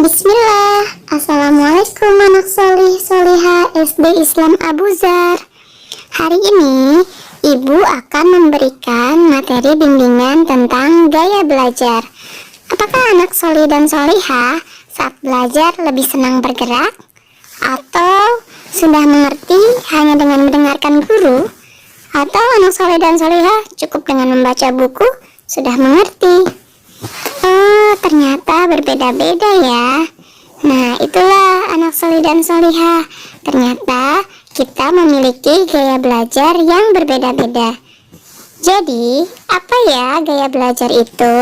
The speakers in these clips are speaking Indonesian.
Bismillah. Assalamualaikum anak solih soliha SD Islam Abu Zar. Hari ini Ibu akan memberikan materi bimbingan tentang gaya belajar. Apakah anak solih dan soliha saat belajar lebih senang bergerak? Atau sudah mengerti hanya dengan mendengarkan guru? Atau anak solih dan soliha cukup dengan membaca buku sudah mengerti? Oh, ternyata berbeda-beda ya. Nah, itulah anak solih dan solihah. Ternyata kita memiliki gaya belajar yang berbeda-beda. Jadi, apa ya gaya belajar itu?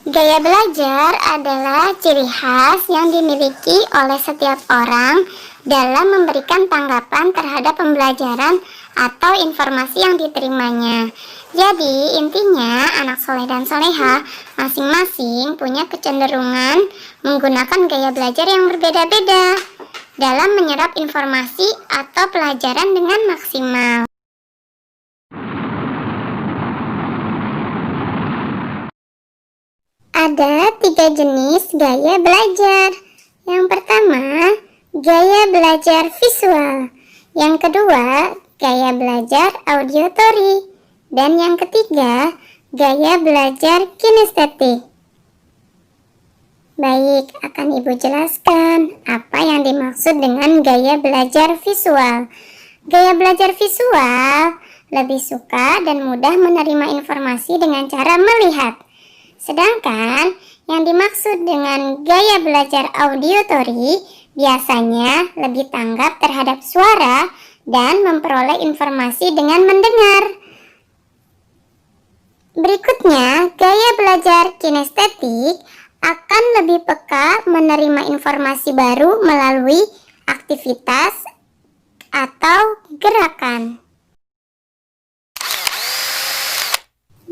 Gaya belajar adalah ciri khas yang dimiliki oleh setiap orang dalam memberikan tanggapan terhadap pembelajaran atau informasi yang diterimanya. Jadi intinya anak soleh dan soleha masing-masing punya kecenderungan menggunakan gaya belajar yang berbeda-beda dalam menyerap informasi atau pelajaran dengan maksimal. Ada 3 jenis gaya belajar. Yang pertama, gaya belajar visual. Yang kedua, gaya belajar auditory. Dan yang ketiga, gaya belajar kinestetik. Baik, akan Ibu jelaskan apa yang dimaksud dengan gaya belajar visual. Gaya belajar visual lebih suka dan mudah menerima informasi dengan cara melihat. Sedangkan yang dimaksud dengan gaya belajar auditory biasanya lebih tanggap terhadap suara dan memperoleh informasi dengan mendengar. Berikutnya, gaya belajar kinestetik akan lebih peka menerima informasi baru melalui aktivitas atau gerakan.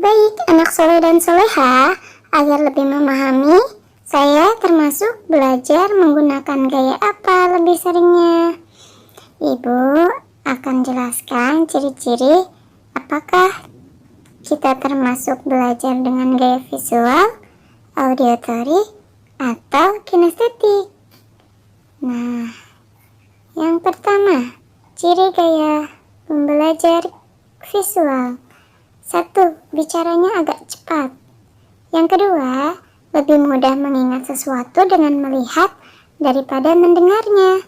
Baik, anak soleh dan soleha, agar lebih memahami, saya termasuk belajar menggunakan gaya apa lebih seringnya. Ibu akan jelaskan ciri-ciri apakah kita termasuk belajar dengan gaya visual, auditory, atau kinestetik. Nah, yang pertama, ciri gaya pembelajar visual. 1. Bicaranya agak cepat. Yang kedua, lebih mudah mengingat sesuatu dengan melihat daripada mendengarnya.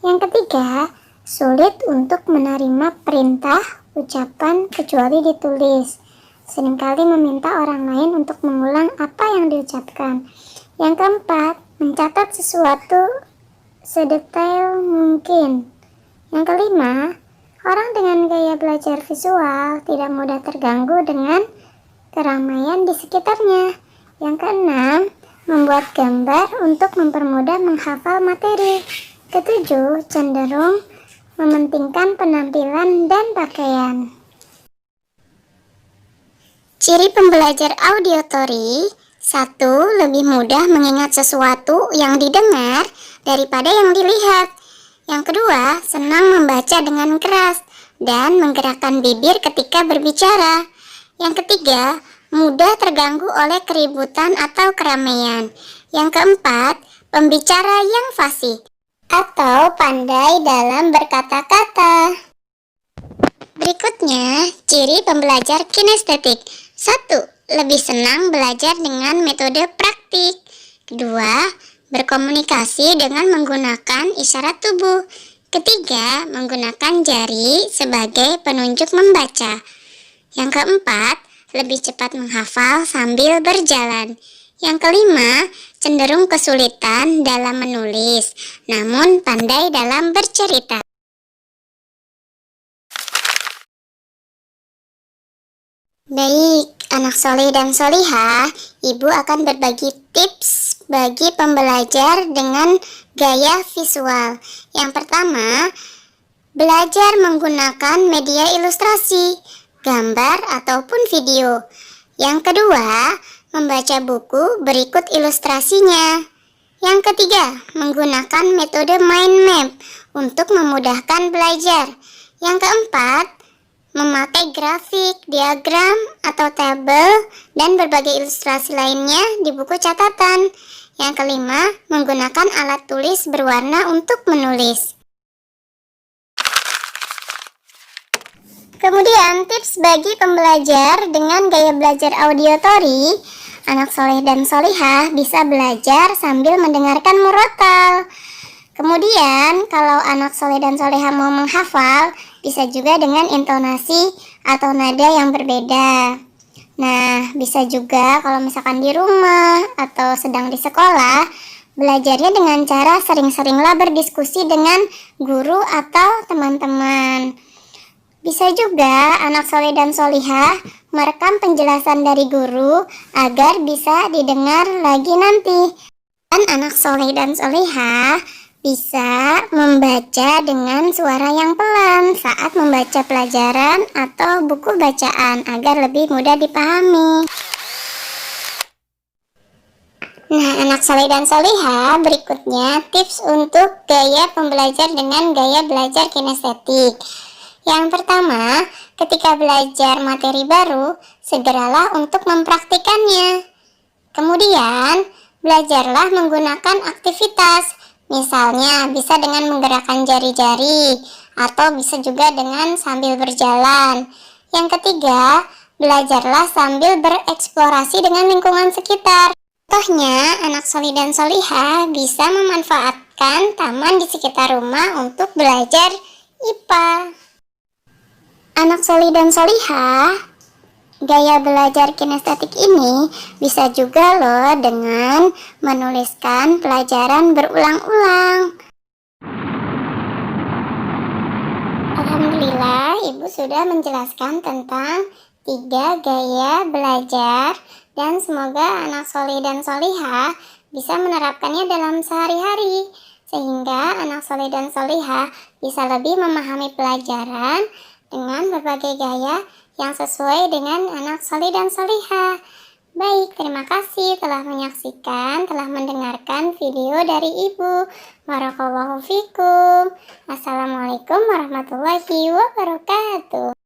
Yang ketiga, sulit untuk menerima perintah ucapan kecuali ditulis. Seringkali meminta orang lain untuk mengulang apa yang diucapkan. Yang keempat, mencatat sesuatu sedetail mungkin. Yang kelima, orang dengan gaya belajar visual tidak mudah terganggu dengan keramaian di sekitarnya. Yang keenam, membuat gambar untuk mempermudah menghafal materi. Ketujuh, cenderung mementingkan penampilan dan pakaian. Ciri pembelajar auditory. 1. Lebih mudah mengingat sesuatu yang didengar daripada yang dilihat. Yang kedua, senang membaca dengan keras dan menggerakkan bibir ketika berbicara. Yang ketiga, mudah terganggu oleh keributan atau keramaian. Yang keempat, pembicara yang fasih atau pandai dalam berkata-kata. Berikutnya, ciri pembelajar kinestetik. 1. Lebih senang belajar dengan metode praktik. Kedua, berkomunikasi dengan menggunakan isyarat tubuh. Ketiga, menggunakan jari sebagai penunjuk membaca. Yang keempat, lebih cepat menghafal sambil berjalan. Yang kelima, cenderung kesulitan dalam menulis, namun pandai dalam bercerita. Baik, anak soleh dan solihah, Ibu akan berbagi tips bagi pembelajar dengan gaya visual. Yang pertama, belajar menggunakan media ilustrasi, gambar ataupun video. Yang kedua, membaca buku berikut ilustrasinya. Yang ketiga, menggunakan metode mind map untuk memudahkan belajar. Yang keempat, memakai grafik, diagram, atau tabel, dan berbagai ilustrasi lainnya di buku catatan. Yang kelima, menggunakan alat tulis berwarna untuk menulis. Kemudian, tips bagi pembelajar dengan gaya belajar auditory, anak soleh dan solihah bisa belajar sambil mendengarkan murotal. Kemudian, kalau anak soleh dan solihah mau menghafal, bisa juga dengan intonasi atau nada yang berbeda. Nah, bisa juga kalau misalkan di rumah atau sedang di sekolah, belajarnya dengan cara sering-seringlah berdiskusi dengan guru atau teman-teman. Bisa juga anak soleh dan solihah merekam penjelasan dari guru agar bisa didengar lagi nanti. Dan anak soleh dan solihah bisa membaca dengan suara yang pelan saat membaca pelajaran atau buku bacaan agar lebih mudah dipahami. Nah, anak soleh dan solihah, berikutnya tips untuk gaya pembelajar dengan gaya belajar kinestetik. Yang pertama, ketika belajar materi baru, segeralah untuk mempraktikannya. Kemudian, belajarlah menggunakan aktivitas. Misalnya, bisa dengan menggerakkan jari-jari, atau bisa juga dengan sambil berjalan. Yang ketiga, belajarlah sambil bereksplorasi dengan lingkungan sekitar. Contohnya, anak solih dan solihah bisa memanfaatkan taman di sekitar rumah untuk belajar IPA. Anak solih dan solihah, gaya belajar kinestetik ini bisa juga loh dengan menuliskan pelajaran berulang-ulang. Alhamdulillah, Ibu sudah menjelaskan tentang 3 gaya belajar dan semoga anak solih dan solihah bisa menerapkannya dalam sehari-hari sehingga anak solih dan solihah bisa lebih memahami pelajaran dengan berbagai gaya yang sesuai dengan anak solih dan solihah. Baik, terima kasih telah menyaksikan, telah mendengarkan video dari Ibu. Barakallahu fikum. Assalamualaikum warahmatullahi wabarakatuh.